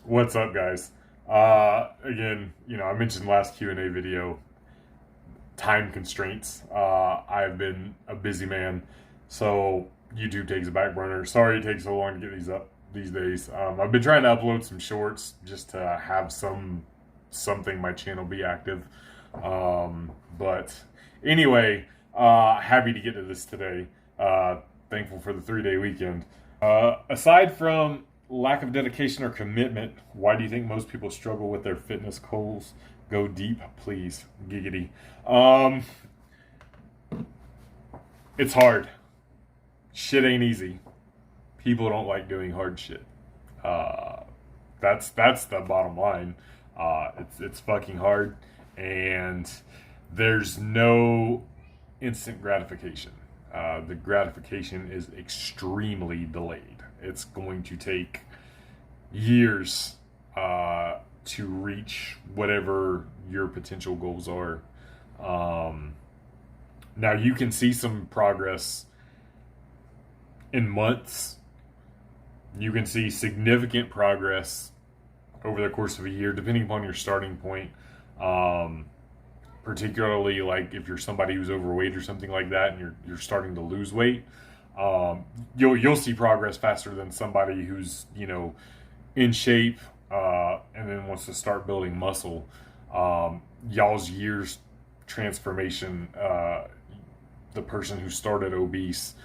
What's up, guys? Again, I mentioned last Q&A video, time constraints. I've been a busy man, so YouTube takes a back burner. Sorry it takes so long to get these up these days. I've been trying to upload some shorts just to have something my channel be active. But anyway, happy to get to this today. Thankful for the 3-day weekend. Aside from lack of dedication or commitment, why do you think most people struggle with their fitness goals? Go deep, please. Giggity. It's hard. Shit ain't easy. People don't like doing hard shit. Uh, that's the bottom line. It's fucking hard, and there's no instant gratification. The gratification is extremely delayed. It's going to take years to reach whatever your potential goals are. Um, Now, you can see some progress in months. You can see significant progress over the course of a year, depending upon your starting point. Um, Particularly, like if you're somebody who's overweight or something like that, and you're starting to lose weight, um, you'll see progress faster than somebody who's in shape and then wants to start building muscle. Y'all's years transformation. The person who started obese,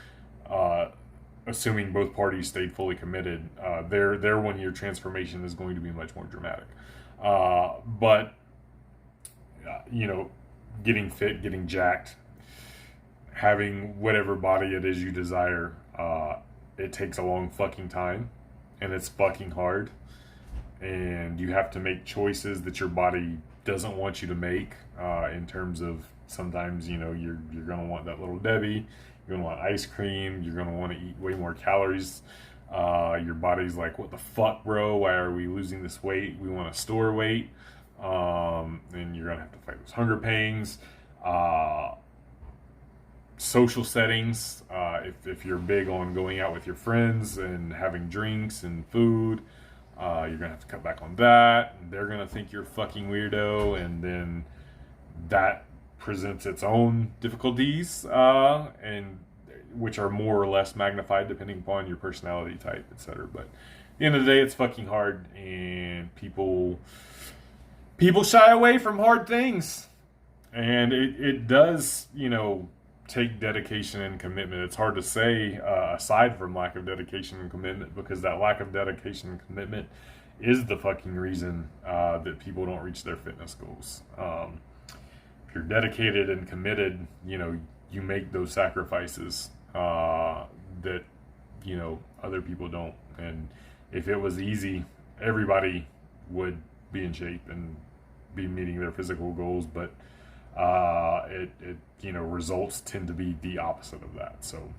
uh, assuming both parties stayed fully committed, their 1 year transformation is going to be much more dramatic. But you know, getting fit, getting jacked, having whatever body it is you desire, it takes a long fucking time, and it's fucking hard, and you have to make choices that your body doesn't want you to make. In terms of sometimes you're gonna want that little Debbie, you're gonna want ice cream, you're gonna want to eat way more calories. Your body's like, what the fuck, bro? Why are we losing this weight? We want to store weight. And you're gonna have to fight those hunger pangs. Social settings, if you're big on going out with your friends and having drinks and food, you're gonna have to cut back on that. They're gonna think you're a fucking weirdo, and then that presents its own difficulties, and which are more or less magnified depending upon your personality type, etc. But at the end of the day, it's fucking hard, and people shy away from hard things, and it does take dedication and commitment. It's hard to say, aside from lack of dedication and commitment, because that lack of dedication and commitment is the fucking reason that people don't reach their fitness goals. If you're dedicated and committed, you make those sacrifices that other people don't. And if it was easy, everybody would be in shape and be meeting their physical goals, but it results tend to be the opposite of that. So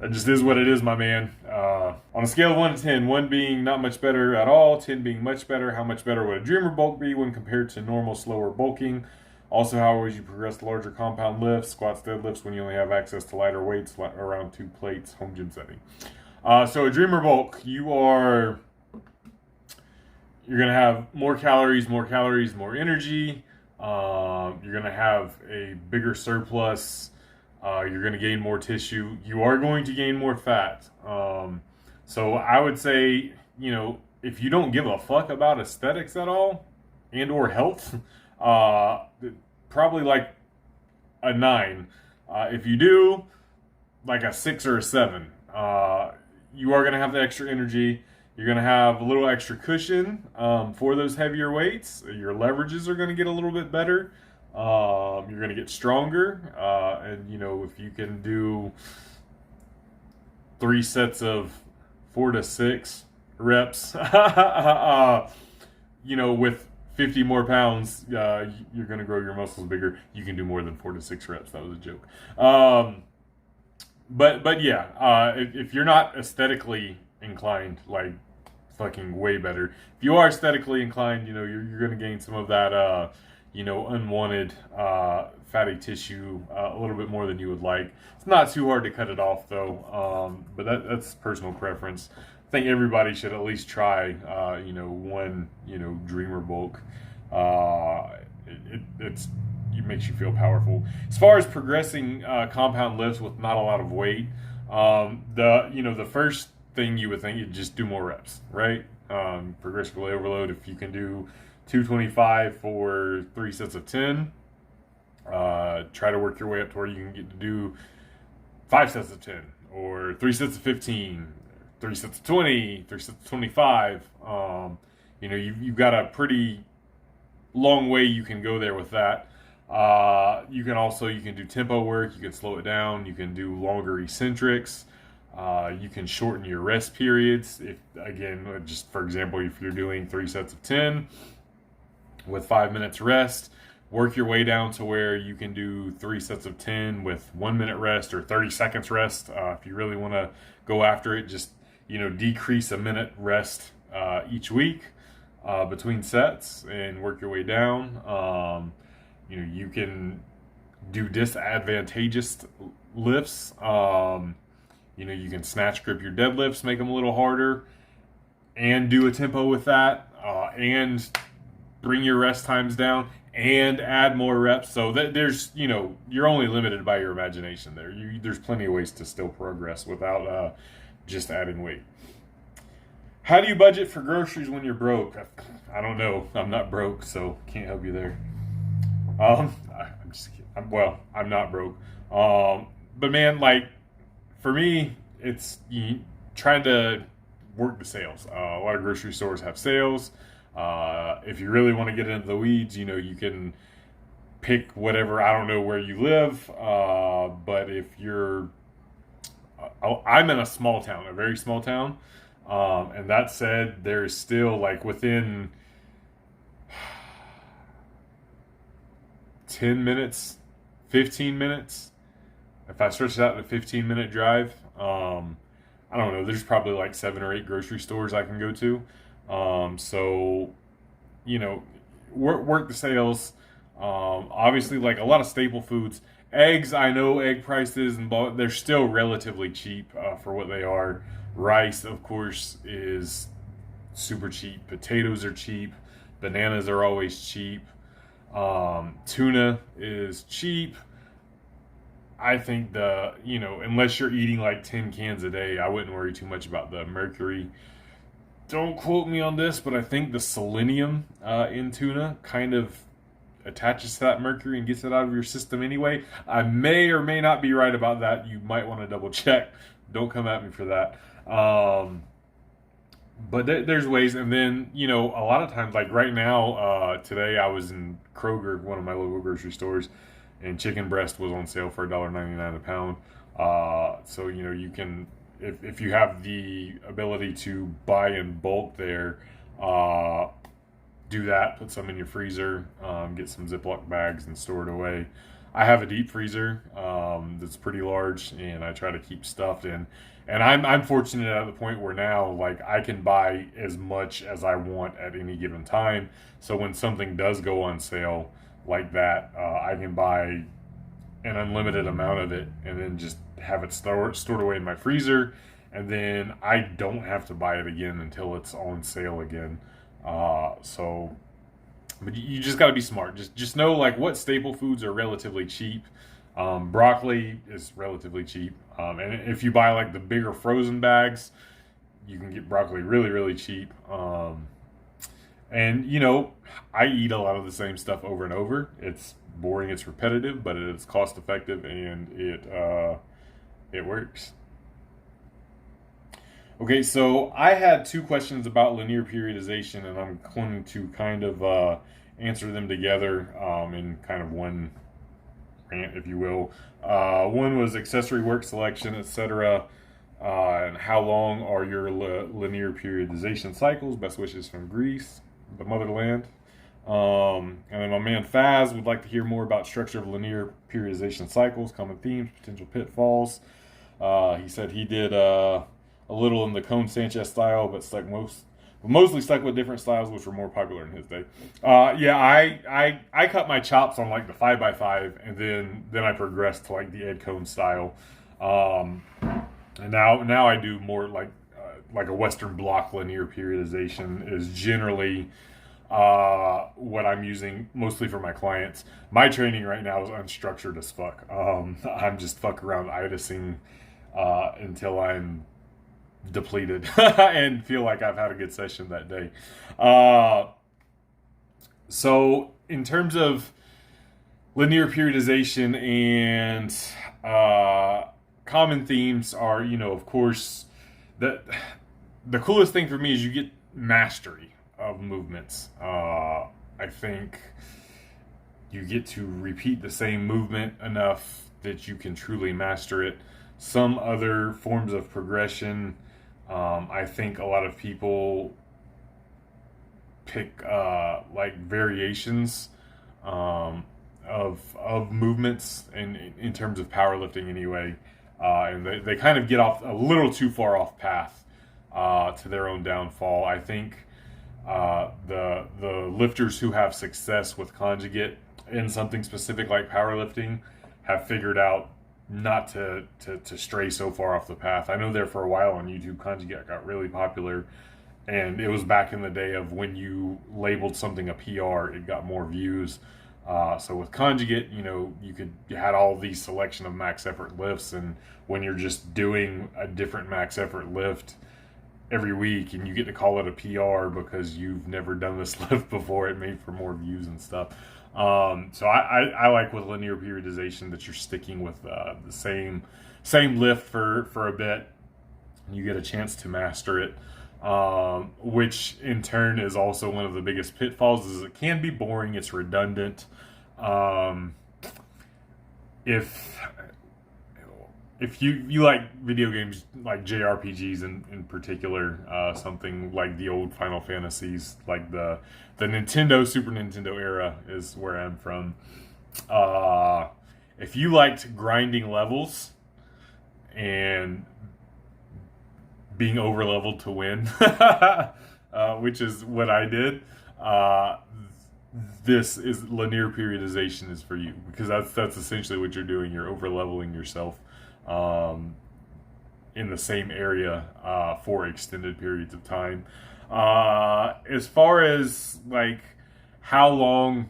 that just is what it is, my man. On a scale of 1 to 10, 1 being not much better at all, 10 being much better, how much better would a dreamer bulk be when compared to normal, slower bulking? Also, how would you progress to larger compound lifts, squats, deadlifts, when you only have access to lighter weights, around 2 plates, home gym setting? So a dreamer bulk, you're going to have more calories, more energy. You're going to have a bigger surplus. You're going to gain more tissue. You are going to gain more fat. So I would say, if you don't give a fuck about aesthetics at all and or health, probably like a 9. If you do, like a 6 or a 7. You are going to have the extra energy. You're going to have a little extra cushion for those heavier weights. Your leverages are going to get a little bit better. You're going to get stronger. And, if you can do 3 sets of 4 to 6 reps, with 50 more pounds, you're going to grow your muscles bigger. You can do more than 4 to 6 reps. That was a joke. But yeah, if you're not aesthetically inclined, like fucking way better. If you are aesthetically inclined, you're going to gain some of that, unwanted fatty tissue a little bit more than you would like. It's not too hard to cut it off though, but that's personal preference. think everybody should at least try, one, dreamer bulk. Uh, it makes you feel powerful. As far as progressing compound lifts with not a lot of weight, the first thing you would think you'd just do more reps, right? Progressively overload. If you can do 225 for 3 sets of 10, try to work your way up to where you can get to do 5 sets of 10 or 3 sets of 15, 3 sets of 20, 3 sets of 25. You've got a pretty long way you can go there with that. You can do tempo work. You can slow it down. You can do longer eccentrics. You can shorten your rest periods. If again, just for example, if you're doing 3 sets of 10 with 5 minutes rest, work your way down to where you can do 3 sets of 10 with 1 minute rest or 30 seconds rest. If you really want to go after it, just decrease a minute rest each week between sets and work your way down. You can do disadvantageous lifts. You can snatch grip your deadlifts, make them a little harder, and do a tempo with that, and bring your rest times down, and add more reps. So there's, you're only limited by your imagination there. There's plenty of ways to still progress without just adding weight. How do you budget for groceries when you're broke? I don't know. I'm not broke, so can't help you there. I'm just kidding. I'm not broke. But man, for me, it's trying to work the sales. A lot of grocery stores have sales. If you really want to get into the weeds, you can pick whatever. I don't know where you live, but if you're, I'm in a small town, a very small town. And that said, there is still within 10 minutes, 15 minutes. If I stretch it out to a 15-minute drive, I don't know, there's probably 7 or 8 grocery stores I can go to. So, work the sales. Obviously, a lot of staple foods. Eggs, I know egg prices, they're still relatively cheap for what they are. Rice, of course, is super cheap. Potatoes are cheap. Bananas are always cheap. Tuna is cheap. I think unless you're eating 10 cans a day, I wouldn't worry too much about the mercury. Don't quote me on this, but I think the selenium in tuna kind of attaches to that mercury and gets it out of your system anyway. I may or may not be right about that. You might want to double check. Don't come at me for that. But there's ways. And then, a lot of times, right now, today I was in Kroger, one of my local grocery stores, and chicken breast was on sale for $1.99 a pound. So, you can, if you have the ability to buy in bulk there, do that. Put some in your freezer, get some Ziploc bags and store it away. I have a deep freezer that's pretty large, and I try to keep stuff in. And I'm fortunate at the point where now, I can buy as much as I want at any given time. So when something does go on sale like that, I can buy an unlimited amount of it and then just have it stored away in my freezer. And then I don't have to buy it again until it's on sale again. But you just got to be smart. Just know what staple foods are relatively cheap. Broccoli is relatively cheap. And if you buy the bigger frozen bags, you can get broccoli really, really cheap. And I eat a lot of the same stuff over and over. It's boring, it's repetitive, but it's cost effective, and it works. Okay, so I had 2 questions about linear periodization, and I'm going to kind of answer them together in kind of one rant, if you will. One was accessory work selection, etc., and how long are your linear periodization cycles? Best wishes from Greece, the motherland. And then my man Faz would like to hear more about structure of linear periodization cycles, common themes, potential pitfalls. He said he did a little in the Cone-Sanchez style, but mostly stuck with different styles, which were more popular in his day. I cut my chops on the 5x5, and then I progressed to the Ed Cone style. And now I do more like a Western block linear periodization is generally what I'm using mostly for my clients. My training right now is unstructured as fuck. I'm just fuck around itising until I'm depleted and feel like I've had a good session that day. So in terms of linear periodization and common themes are, of course, the coolest thing for me is you get mastery of movements. I think you get to repeat the same movement enough that you can truly master it. Some other forms of progression, I think a lot of people pick like variations of movements in terms of powerlifting anyway, and they kind of get off a little too far off path to their own downfall. I think the lifters who have success with conjugate in something specific like powerlifting have figured out not to stray so far off the path. I know there for a while on YouTube, conjugate got really popular, and it was back in the day of when you labeled something a PR, it got more views. So with conjugate, you had all these selection of max effort lifts, and when you're just doing a different max effort lift every week and you get to call it a PR because you've never done this lift before, it made for more views and stuff. So I like with linear periodization that you're sticking with the same lift for a bit, and you get a chance to master it, which in turn is also one of the biggest pitfalls. Is it can be boring, it's redundant. If you like video games, like JRPGs in particular, something like the old Final Fantasies, like the Nintendo, Super Nintendo era is where I'm from. If you liked grinding levels and being over leveled to win, which is what I did, this is linear periodization is for you, because that's essentially what you're doing. You're over leveling yourself in the same area for extended periods of time. As far as like how long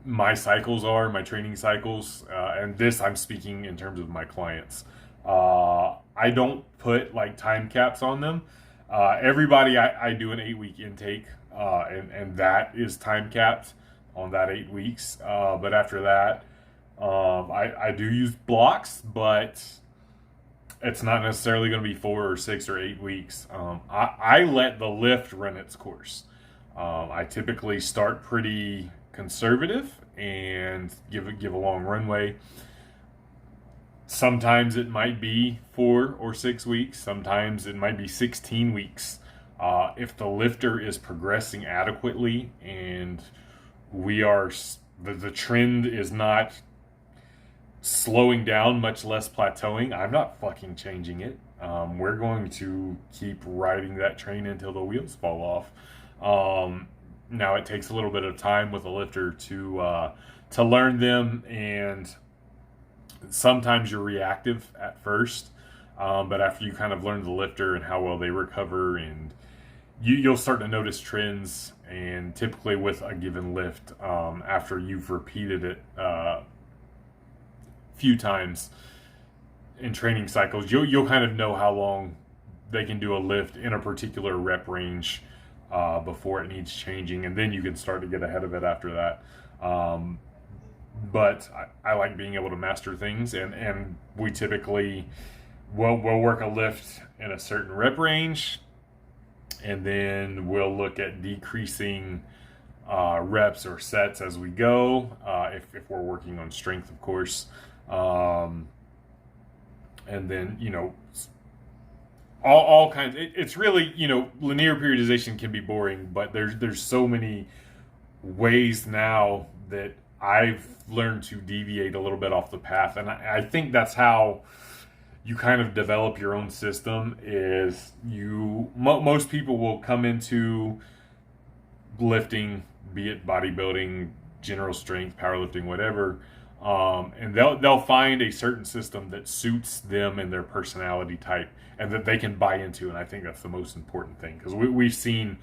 my cycles are, my training cycles, and this I'm speaking in terms of my clients. I don't put like time caps on them. Everybody I do an 8-week intake, and that is time capped on that 8 weeks. But after that, I do use blocks, but it's not necessarily going to be 4 or 6 or 8 weeks. I let the lift run its course. I typically start pretty conservative and give a long runway. Sometimes it might be 4 or 6 weeks. Sometimes it might be 16 weeks. If the lifter is progressing adequately and the trend is not slowing down, much less plateauing, I'm not fucking changing it. We're going to keep riding that train until the wheels fall off. Now it takes a little bit of time with a lifter to learn them, and sometimes you're reactive at first, but after you kind of learn the lifter and how well they recover, and you'll start to notice trends. And typically with a given lift, after you've repeated it few times in training cycles, you'll kind of know how long they can do a lift in a particular rep range before it needs changing, and then you can start to get ahead of it after that. But I like being able to master things, and we typically we'll work a lift in a certain rep range, and then we'll look at decreasing reps or sets as we go, if we're working on strength, of course. And then, all kinds. It's really, linear periodization can be boring, but there's so many ways now that I've learned to deviate a little bit off the path. And I think that's how you kind of develop your own system. Is most people will come into lifting, be it bodybuilding, general strength, powerlifting, whatever, And they'll find a certain system that suits them and their personality type, and that they can buy into. And I think that's the most important thing, because we've seen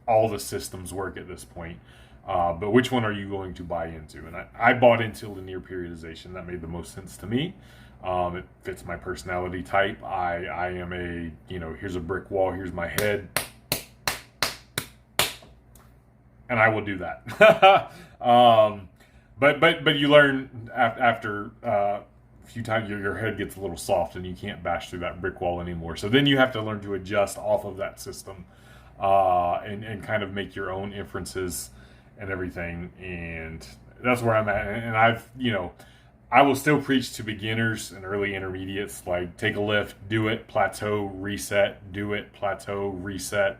all the systems work at this point. But which one are you going to buy into? And I bought into linear periodization. That made the most sense to me. It fits my personality type. I am a, here's a brick wall, here's my head, and I will do that. But you learn after a few times your head gets a little soft and you can't bash through that brick wall anymore. So then you have to learn to adjust off of that system, and kind of make your own inferences and everything. And that's where I'm at. And I will still preach to beginners and early intermediates, like, take a lift, do it, plateau, reset, do it, plateau, reset.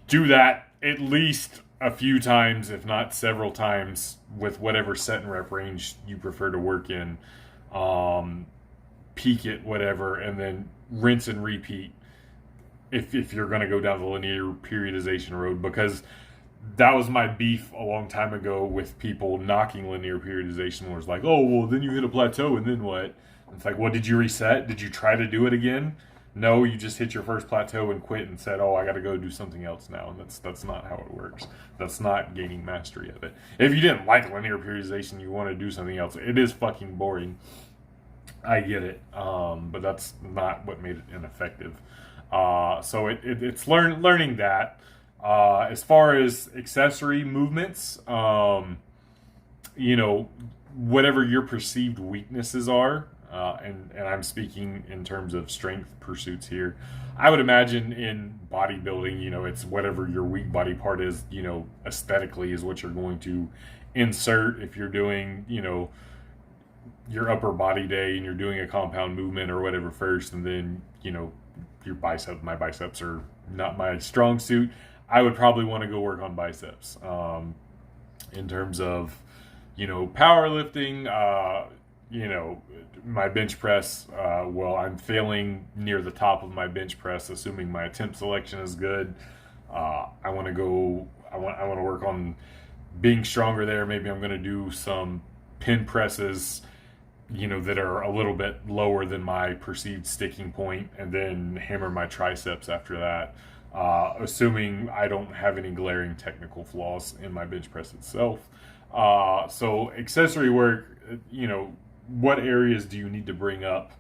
Do that at least a few times, if not several times, with whatever set and rep range you prefer to work in. Peak it, whatever, and then rinse and repeat if you're going to go down the linear periodization road, because that was my beef a long time ago with people knocking linear periodization, where it's like, oh, well, then you hit a plateau and then what? It's like, well, did you reset? Did you try to do it again? No, you just hit your first plateau and quit and said, oh, I got to go do something else now. And that's not how it works. That's not gaining mastery of it. If you didn't like linear periodization, you want to do something else, it is fucking boring. I get it. But that's not what made it ineffective. So it's learning that. As far as accessory movements, whatever your perceived weaknesses are, and I'm speaking in terms of strength pursuits here. I would imagine in bodybuilding, it's whatever your weak body part is, aesthetically is what you're going to insert. If you're doing, your upper body day and you're doing a compound movement or whatever first, and then, your biceps, my biceps are not my strong suit. I would probably want to go work on biceps. In terms of, powerlifting, my bench press, I'm failing near the top of my bench press, assuming my attempt selection is good. I want to work on being stronger there. Maybe I'm going to do some pin presses, that are a little bit lower than my perceived sticking point, and then hammer my triceps after that. Assuming I don't have any glaring technical flaws in my bench press itself. So accessory work, what areas do you need to bring up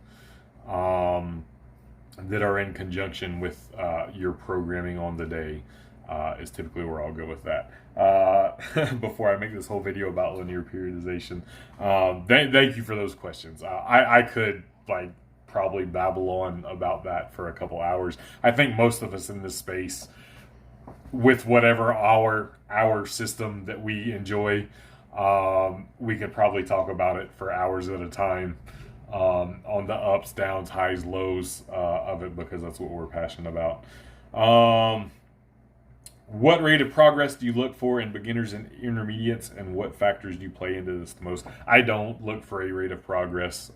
that are in conjunction with your programming on the day, is typically where I'll go with that. Before I make this whole video about linear periodization, thank you for those questions. I could probably babble on about that for a couple hours. I think most of us in this space, with whatever our system that we enjoy, we could probably talk about it for hours at a time, on the ups, downs, highs, lows of it, because that's what we're passionate about. What rate of progress do you look for in beginners and intermediates, and what factors do you play into this the most? I don't look for a rate of progress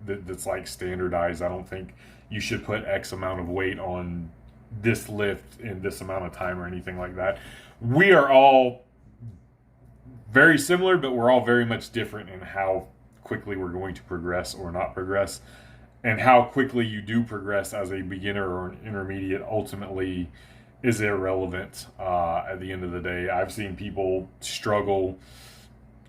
that's standardized. I don't think you should put X amount of weight on this lift in this amount of time or anything like that. We are all very similar, but we're all very much different in how quickly we're going to progress or not progress, and how quickly you do progress as a beginner or an intermediate ultimately is irrelevant at the end of the day. I've seen people struggle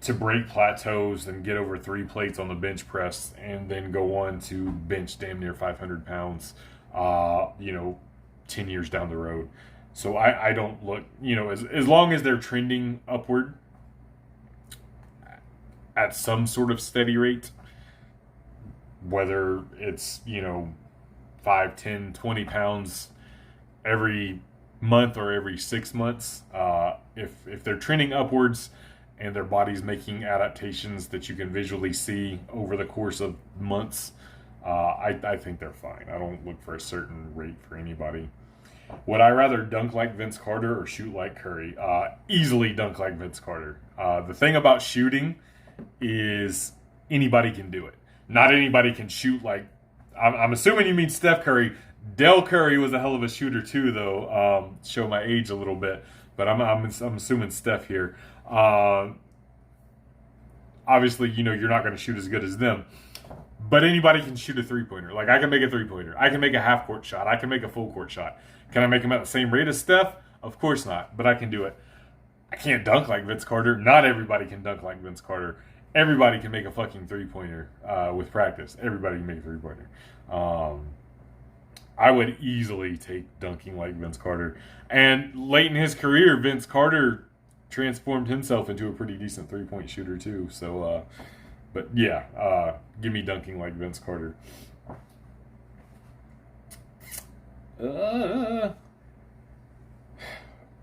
to break plateaus and get over 3 plates on the bench press, and then go on to bench damn near 500 pounds, 10 years down the road. So I don't look, as long as they're trending upward at some sort of steady rate, whether it's, 5, 10, 20 pounds every month or every 6 months, if they're trending upwards and their body's making adaptations that you can visually see over the course of months, I think they're fine. I don't look for a certain rate for anybody. Would I rather dunk like Vince Carter or shoot like Curry? Easily dunk like Vince Carter. The thing about shooting is anybody can do it. Not anybody can shoot like... I'm assuming you mean Steph Curry. Del Curry was a hell of a shooter too, though. Show my age a little bit, but I'm assuming Steph here. Obviously, you're not going to shoot as good as them. But anybody can shoot a three-pointer. Like, I can make a three-pointer. I can make a half-court shot. I can make a full-court shot. Can I make them at the same rate as Steph? Of course not, but I can do it. I can't dunk like Vince Carter. Not everybody can dunk like Vince Carter. Everybody can make a fucking three-pointer with practice. Everybody can make a three-pointer. I would easily take dunking like Vince Carter. And late in his career, Vince Carter transformed himself into a pretty decent three-point shooter too. So, but yeah, give me dunking like Vince Carter.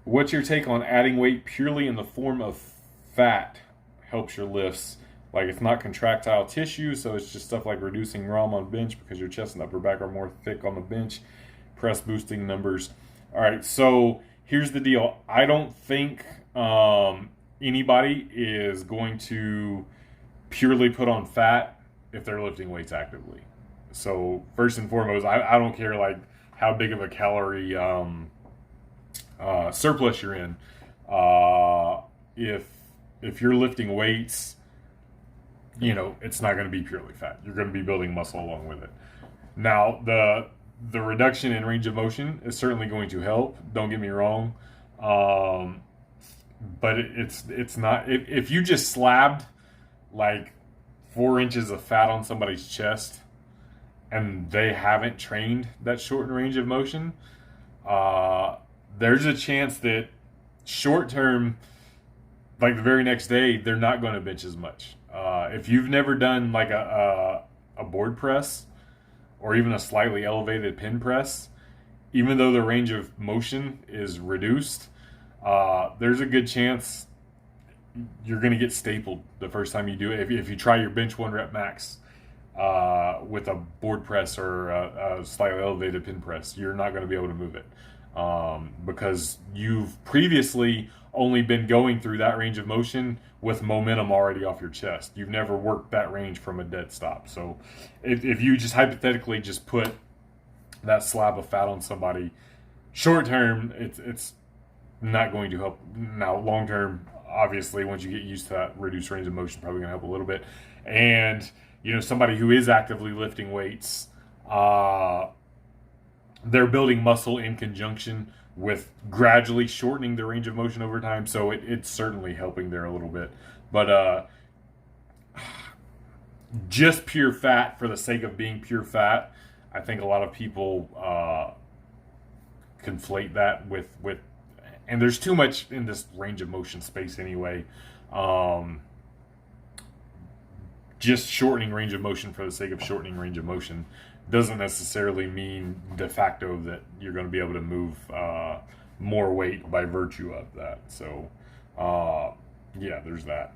What's your take on adding weight purely in the form of fat helps your lifts? Like, it's not contractile tissue, so it's just stuff like reducing ROM on bench because your chest and upper back are more thick on the bench. Press boosting numbers. All right, so here's the deal. I don't think anybody is going to purely put on fat if they're lifting weights actively. So first and foremost, I don't care like how big of a calorie surplus you're in. If you're lifting weights, it's not going to be purely fat. You're going to be building muscle along with it. Now, the reduction in range of motion is certainly going to help. Don't get me wrong. But it's not. If you just slabbed like 4 inches of fat on somebody's chest and they haven't trained that shortened range of motion, there's a chance that short term, like the very next day, they're not going to bench as much. If you've never done like a board press or even a slightly elevated pin press, even though the range of motion is reduced, there's a good chance you're going to get stapled the first time you do it. If you try your bench 1 rep max with a board press or a slightly elevated pin press, you're not going to be able to move it because you've previously only been going through that range of motion with momentum already off your chest. You've never worked that range from a dead stop. So if you just hypothetically just put that slab of fat on somebody, short term, it's not going to help. Now, long term, obviously, once you get used to that reduced range of motion, probably going to help a little bit. And, somebody who is actively lifting weights, they're building muscle in conjunction with gradually shortening the range of motion over time, so it's certainly helping there a little bit. But just pure fat for the sake of being pure fat, I think a lot of people conflate that with and there's too much in this range of motion space anyway. Just shortening range of motion for the sake of shortening range of motion doesn't necessarily mean de facto that you're going to be able to move more weight by virtue of that. So, yeah, there's that.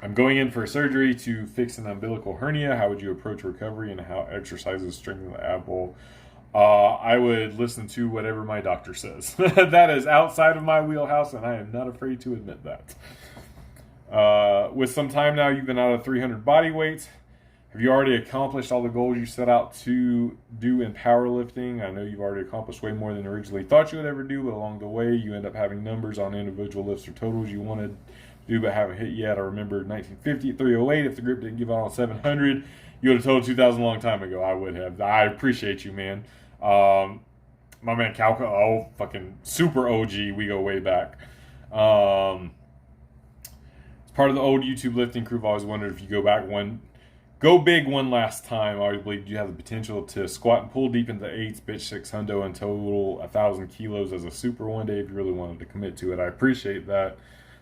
I'm going in for surgery to fix an umbilical hernia. How would you approach recovery and how exercises strengthen the ab wall? I would listen to whatever my doctor says. That is outside of my wheelhouse, and I am not afraid to admit that. With some time now, you've been out of 300 body weights. Have you already accomplished all the goals you set out to do in powerlifting? I know you've already accomplished way more than you originally thought you would ever do, but along the way, you end up having numbers on individual lifts or totals you wanted to do but haven't hit yet. I remember 1950 at 308. If the grip didn't give out on 700, you would have told 2,000 a long time ago. I would have. I appreciate you, man. My man Calca, fucking super OG. We go way back. As part of the old YouTube lifting crew, I've always wondered if you go big one last time. I always believed you have the potential to squat and pull deep into the 8s, bitch 600 and total 1,000 kilos as a super one day if you really wanted to commit to it. I appreciate that.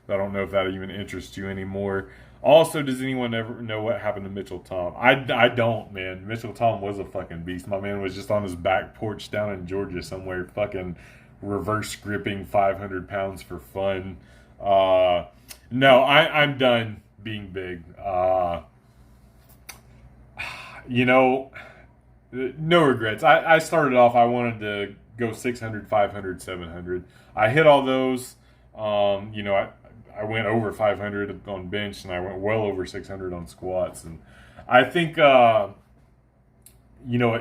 I don't know if that even interests you anymore. Also, does anyone ever know what happened to Mitchell Tom? I don't, man. Mitchell Tom was a fucking beast. My man was just on his back porch down in Georgia somewhere fucking reverse gripping 500 pounds for fun. No, I'm done being big. No regrets. I started off, I wanted to go 600, 500, 700. I hit all those. I went over 500 on bench, and I went well over 600 on squats. And I think,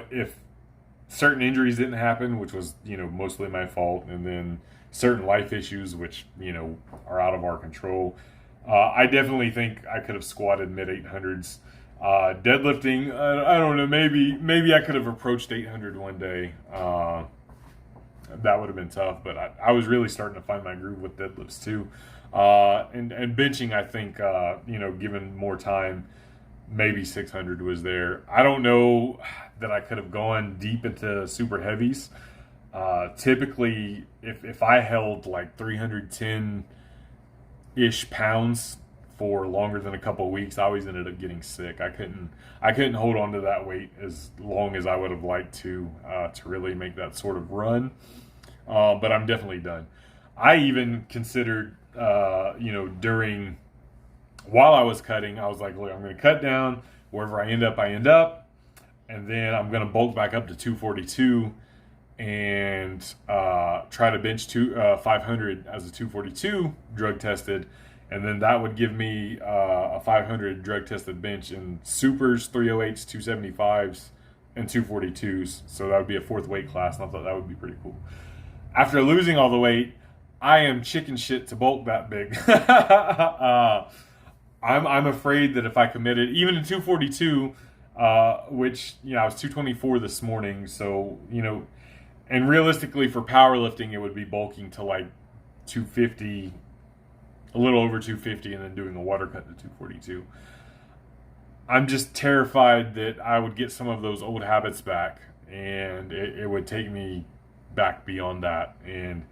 if certain injuries didn't happen, which was, mostly my fault, and then certain life issues, which, are out of our control, I definitely think I could have squatted mid 800s. Deadlifting, I don't know. Maybe I could have approached 800 one day. That would have been tough, but I was really starting to find my groove with deadlifts too. And benching, I think given more time, maybe 600 was there. I don't know that I could have gone deep into super heavies. Typically, if I held like 310 ish pounds for longer than a couple of weeks, I always ended up getting sick. I couldn't hold on to that weight as long as I would have liked to really make that sort of run. But I'm definitely done. I even considered, during while I was cutting, I was like, look, I'm going to cut down. Wherever I end up, and then I'm going to bulk back up to 242 and try to bench 500 as a 242 drug tested, and then that would give me a 500 drug tested bench in supers, 308s, 275s, and 242s. So that would be a fourth weight class, and I thought that would be pretty cool. After losing all the weight, I am chicken shit to bulk that big. I'm afraid that if I committed even to 242, which I was 224 this morning, so and realistically for powerlifting, it would be bulking to like 250, a little over 250, and then doing a water cut to 242. I'm just terrified that I would get some of those old habits back, and it would take me back beyond that. And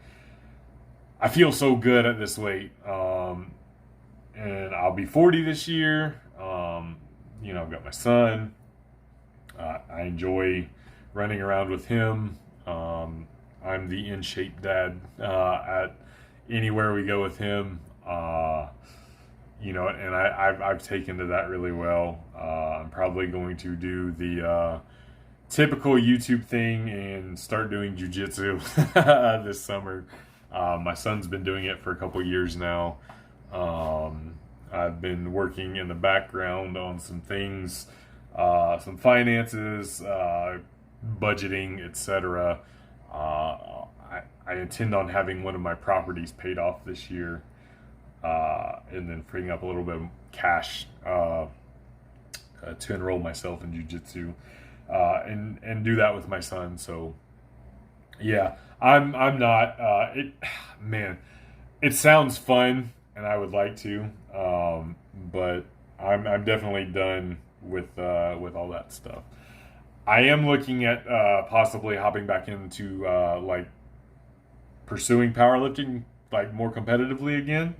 I feel so good at this weight. And I'll be 40 this year. I've got my son. I enjoy running around with him. I'm the in shape dad at anywhere we go with him. And I've taken to that really well. I'm probably going to do the typical YouTube thing and start doing jujitsu this summer. My son's been doing it for a couple years now. I've been working in the background on some things, some finances, budgeting, etc. I intend on having one of my properties paid off this year, and then freeing up a little bit of cash to enroll myself in jiu-jitsu, and do that with my son. So yeah, I'm not man, it sounds fun and I would like to, but I'm definitely done with all that stuff. I am looking at possibly hopping back into like pursuing powerlifting like more competitively again,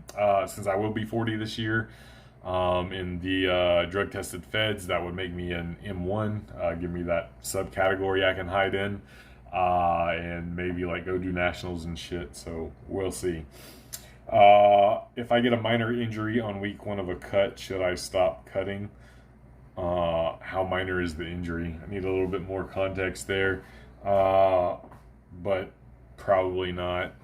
since I will be 40 this year. In the drug tested feds, that would make me an M1, give me that subcategory I can hide in, and maybe like go do nationals and shit. So we'll see. If I get a minor injury on week 1 of a cut, should I stop cutting? How minor is the injury? I need a little bit more context there, but probably not.